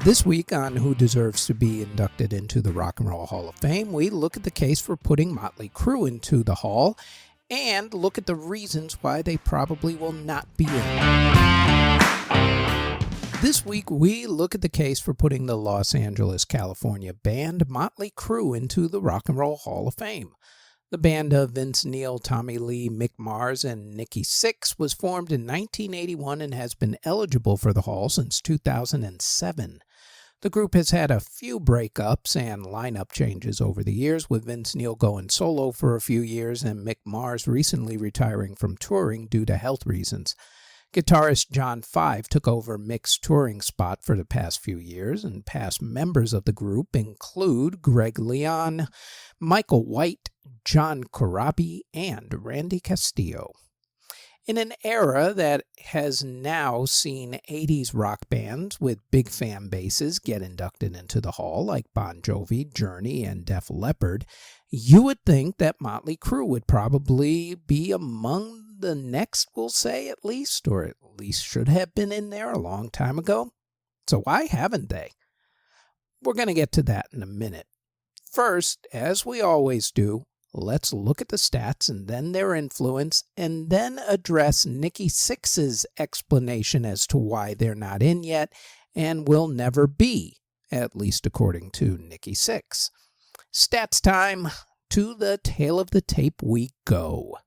This week on Who Deserves to Be Inducted into the Rock and Roll Hall of Fame, we look at the case for putting Motley Crue into the Hall and look at the reasons why they probably will not be in. This week, we look at the case for putting the Los Angeles, California band Motley Crue into the Rock and Roll Hall of Fame. The band of Vince Neil, Tommy Lee, Mick Mars, and Nikki Sixx was formed in 1981 and has been eligible for the Hall since 2007. The group has had a few breakups and lineup changes over the years, with Vince Neil going solo for a few years and Mick Mars recently retiring from touring due to health reasons. Guitarist John Five took over Mick's touring spot for the past few years, and past members of the group include Greg Leon, Michael White, John Corabi, and Randy Castillo. In an era that has now seen 80s rock bands with big fan bases get inducted into the Hall, like Bon Jovi, Journey, and Def Leppard, you would think that Motley Crue would probably be among the next, we'll say, at least, or at least should have been in there a long time ago. So why haven't they? We're going to get to that in a minute. First, as we always do, let's look at the stats and then their influence, and then address Nikki Sixx's explanation as to why they're not in yet and will never be, at least according to Nikki Sixx. Stats time. To the tail of the tape we go.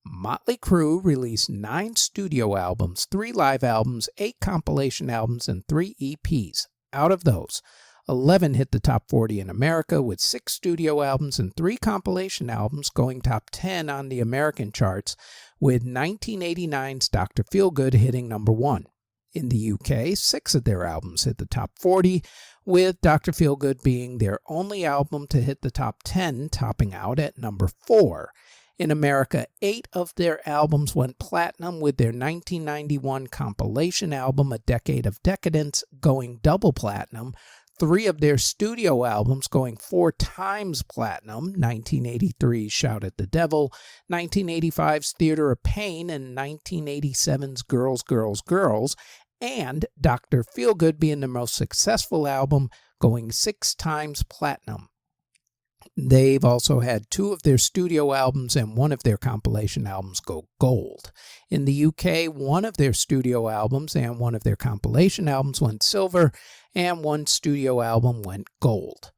Motley Crue released 9 studio albums, 3 live albums, 8 compilation albums, and 3 EPs. Out of those, 11 hit the top 40 in America, with 6 studio albums and 3 compilation albums going top 10 on the American charts, with 1989's Dr. Feelgood hitting number 1. In the UK, 6 of their albums hit the top 40, with Dr. Feelgood being their only album to hit the top 10, topping out at number 4. In America, 8 of their albums went platinum, with their 1991 compilation album, A Decade of Decadence, going double platinum, 3 of their studio albums going 4 times platinum, 1983's Shout at the Devil, 1985's Theater of Pain, and 1987's Girls, Girls, Girls, and Dr. Feelgood being the most successful album, going 6 times platinum. They've also had 2 of their studio albums and 1 of their compilation albums go gold. In the UK, 1 of their studio albums and 1 of their compilation albums went silver, and 1 studio album went gold.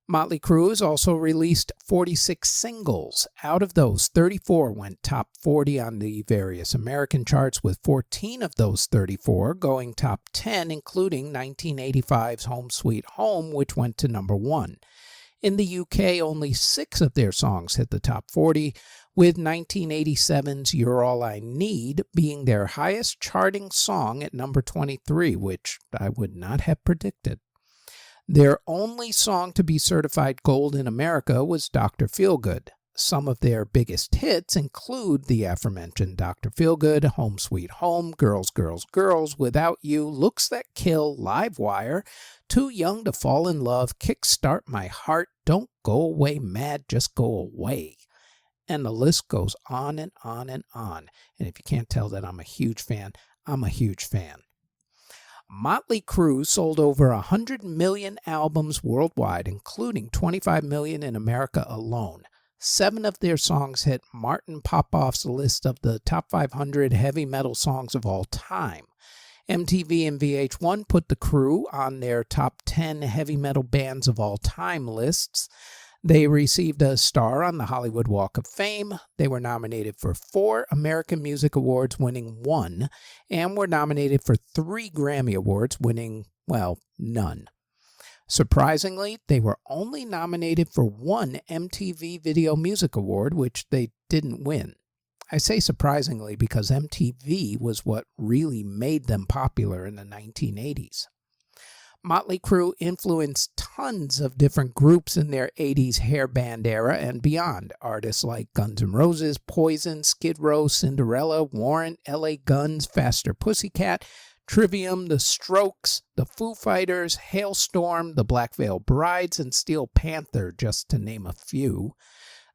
Motley Crue has also released 46 singles. Out of those, 34 went top 40 on the various American charts, with 14 of those 34 going top 10, including 1985's Home Sweet Home, which went to number 1. In the UK, only 6 of their songs hit the top 40, with 1987's You're All I Need being their highest charting song at number 23, which I would not have predicted. Their only song to be certified gold in America was Dr. Feelgood. Some of their biggest hits include the aforementioned Dr. Feelgood, Home Sweet Home, Girls, Girls, Girls, Without You, Looks That Kill, Live Wire, Too Young to Fall in Love, Kickstart My Heart, Don't Go Away Mad, Just Go Away. And the list goes on and on and on. And if you can't tell that I'm a huge fan, I'm a huge fan. Motley Crue sold over 100 million albums worldwide, including 25 million in America alone. 7 of their songs hit Martin Popoff's list of the top 500 heavy metal songs of all time. MTV and VH1 put the Crue on their top 10 heavy metal bands of all time lists. They received a star on the Hollywood Walk of Fame. They were nominated for 4 American Music Awards, winning 1, and were nominated for 3 Grammy Awards, winning, well, none. Surprisingly, they were only nominated for 1 MTV Video Music Award, which they didn't win. I say surprisingly because MTV was what really made them popular in the 1980s. Motley Crue influenced tons of different groups in their 80s hair band era and beyond. Artists like Guns N' Roses, Poison, Skid Row, Cinderella, Warrant, LA Guns, Faster Pussycat, Trivium, The Strokes, The Foo Fighters, Hailstorm, The Black Veil Brides, and Steel Panther, just to name a few.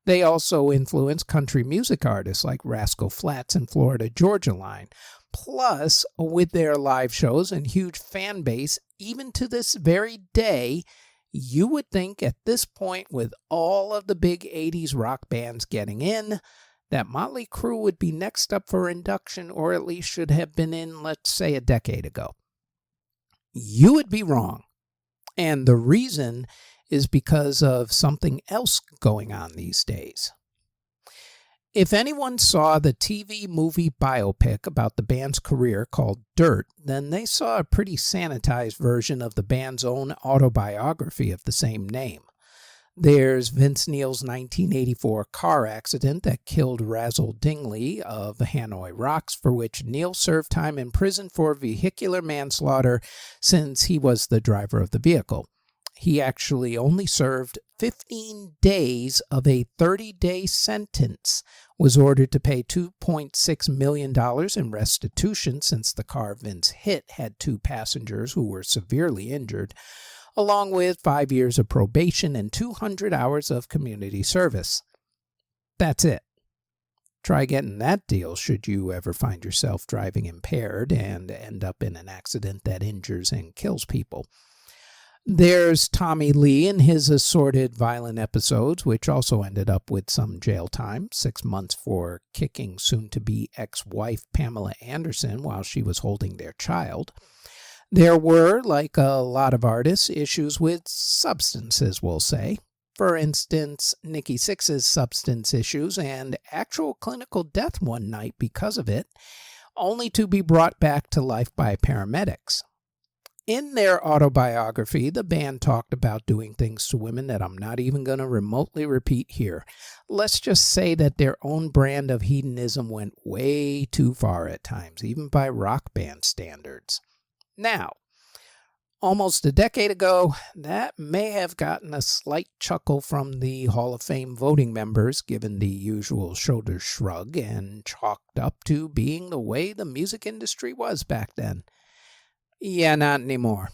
They also influenced country music artists like Rascal Flatts and Florida Georgia Line. Plus, with their live shows and huge fan base, even to this very day, you would think at this point, with all of the big 80s rock bands getting in, that Motley Crue would be next up for induction, or at least should have been in, let's say, a decade ago. You would be wrong. And the reason is because of something else going on these days. If anyone saw the TV movie biopic about the band's career called Dirt, then they saw a pretty sanitized version of the band's own autobiography of the same name. There's Vince Neil's 1984 car accident that killed Razzle Dingley of Hanoi Rocks, for which Neil served time in prison for vehicular manslaughter since he was the driver of the vehicle. He actually only served 15 days of a 30-day sentence, was ordered to pay $2.6 million in restitution since the car Vince hit had 2 passengers who were severely injured, along with 5 years of probation and 200 hours of community service. That's it. Try getting that deal should you ever find yourself driving impaired and end up in an accident that injures and kills people. There's Tommy Lee and his assorted violent episodes, which also ended up with some jail time, 6 months for kicking soon-to-be ex-wife Pamela Anderson while she was holding their child. There were, like a lot of artists, issues with substances, we'll say. For instance, Nikki Sixx's substance issues and actual clinical death one night because of it, only to be brought back to life by paramedics. In their autobiography, the band talked about doing things to women that I'm not even going to remotely repeat here. Let's just say that their own brand of hedonism went way too far at times, even by rock band standards. Now, almost a decade ago, that may have gotten a slight chuckle from the Hall of Fame voting members, given the usual shoulder shrug, and chalked up to being the way the music industry was back then. Yeah, not anymore.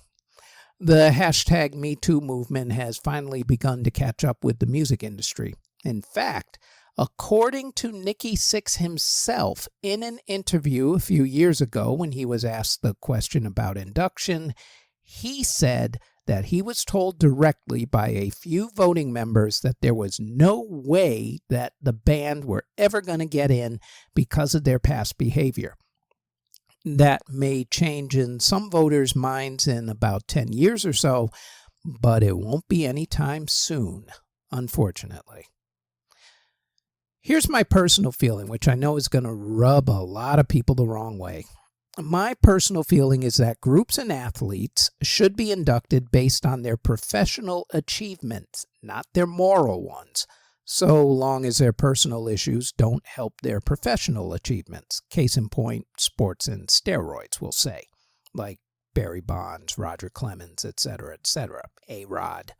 The hashtag #MeToo movement has finally begun to catch up with the music industry. In fact, according to Nikki Sixx himself, in an interview a few years ago when he was asked the question about induction, he said that he was told directly by a few voting members that there was no way that the band were ever going to get in because of their past behavior. That may change in some voters' minds in about 10 years or so, but it won't be anytime soon, unfortunately. Here's my personal feeling, which I know is going to rub a lot of people the wrong way. My personal feeling is that groups and athletes should be inducted based on their professional achievements, not their moral ones, so long as their personal issues don't help their professional achievements. Case in point, sports and steroids, we'll say, like Barry Bonds, Roger Clemens, etc., A-Rod.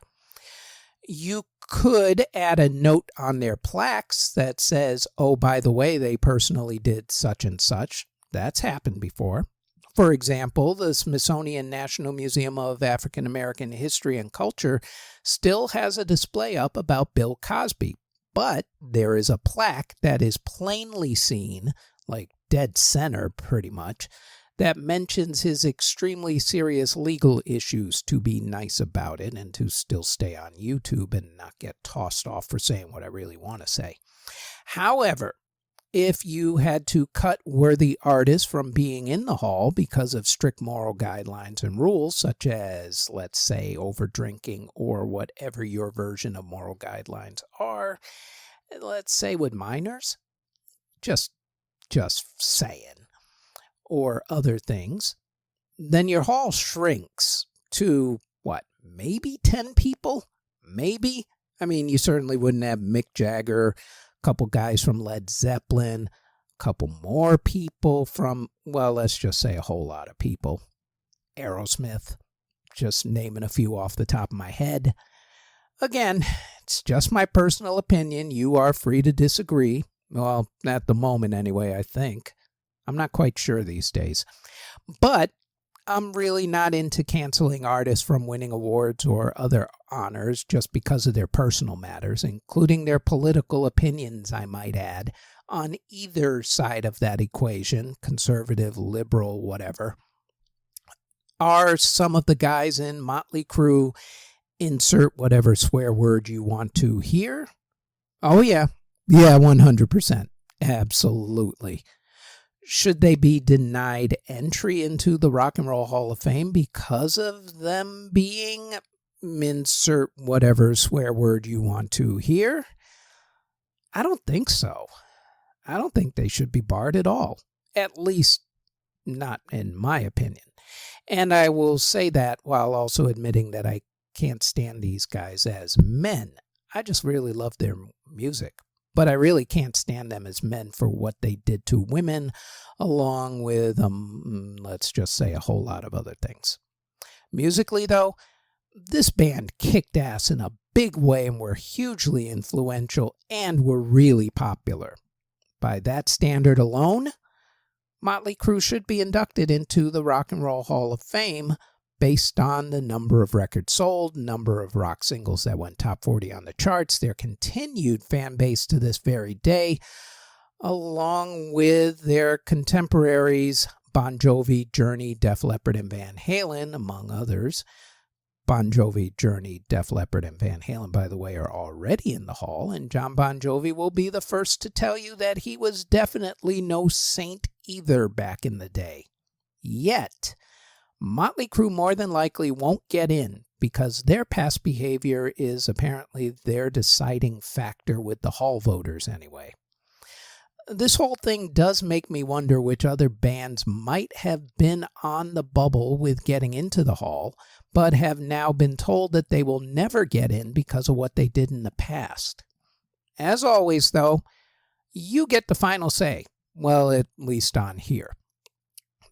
You could add a note on their plaques that says, oh, by the way, they personally did such and such. That's happened before. For example, the Smithsonian National Museum of African American History and Culture still has a display up about Bill Cosby, but there is a plaque that is plainly seen, like dead center pretty much, that mentions his extremely serious legal issues, to be nice about it and to still stay on YouTube and not get tossed off for saying what I really want to say. However, if you had to cut worthy artists from being in the hall because of strict moral guidelines and rules, such as, let's say, over-drinking or whatever your version of moral guidelines are, let's say with minors, just saying, or other things, then your hall shrinks to, maybe 10 people? Maybe? I mean, you certainly wouldn't have Mick Jagger, couple guys from Led Zeppelin, a couple more people from, let's just say a whole lot of people. Aerosmith, just naming a few off the top of my head. Again, it's just my personal opinion. You are free to disagree. Well, at the moment anyway, I think. I'm not quite sure these days. But I'm really not into canceling artists from winning awards or other honors just because of their personal matters, including their political opinions, I might add, on either side of that equation, conservative, liberal, whatever, are some of the guys in Motley Crue, insert whatever swear word you want to here. Oh, yeah. Yeah, 100%. Absolutely. Should they be denied entry into the Rock and Roll Hall of Fame because of them being, insert whatever swear word you want to here? I don't think so. I don't think they should be barred at all. At least not in my opinion. And I will say that while also admitting that I can't stand these guys as men. I just really love their music. But I really can't stand them as men for what they did to women, along with, let's just say, a whole lot of other things. Musically, though, this band kicked ass in a big way and were hugely influential and were really popular. By that standard alone, Motley Crue should be inducted into the Rock and Roll Hall of Fame based on the number of records sold, number of rock singles that went top 40 on the charts, their continued fan base to this very day, along with their contemporaries Bon Jovi, Journey, Def Leppard, and Van Halen, among others. Bon Jovi, Journey, Def Leppard, and Van Halen, by the way, are already in the hall, and John Bon Jovi will be the first to tell you that he was definitely no saint either back in the day. Yet, Motley Crue more than likely won't get in because their past behavior is apparently their deciding factor with the hall voters anyway. This whole thing does make me wonder which other bands might have been on the bubble with getting into the hall, but have now been told that they will never get in because of what they did in the past. As always, though, you get the final say. Well, at least on here.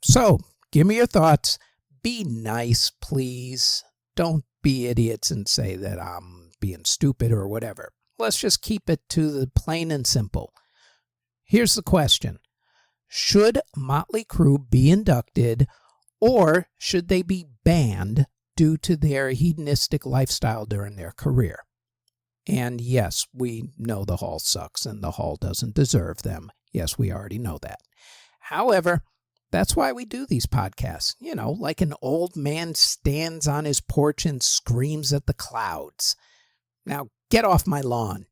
So, give me your thoughts. Be nice, please. Don't be idiots and say that I'm being stupid or whatever. Let's just keep it to the plain and simple. Here's the question. Should Motley Crue be inducted, or should they be banned due to their hedonistic lifestyle during their career? And yes, we know the hall sucks and the hall doesn't deserve them. Yes, we already know that. However, that's why we do these podcasts. You know, like an old man stands on his porch and screams at the clouds. Now, get off my lawn.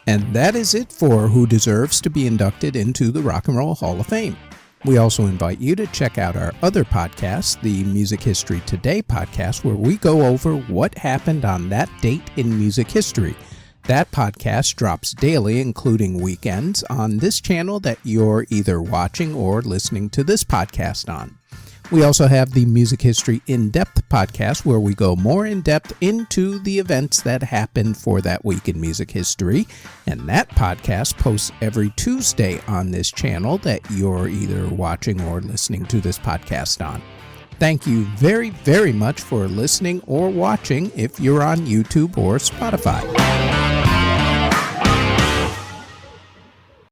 And that is it for who deserves to be inducted into the Rock and Roll Hall of Fame. We also invite you to check out our other podcast, the Music History Today podcast, where we go over what happened on that date in music history. That podcast drops daily, including weekends, on this channel that you're either watching or listening to this podcast on. We also have the Music History In-Depth podcast, where we go more in-depth into the events that happened for that week in music history. And that podcast posts every Tuesday on this channel that you're either watching or listening to this podcast on. Thank you very, very much for listening or watching if you're on YouTube or Spotify.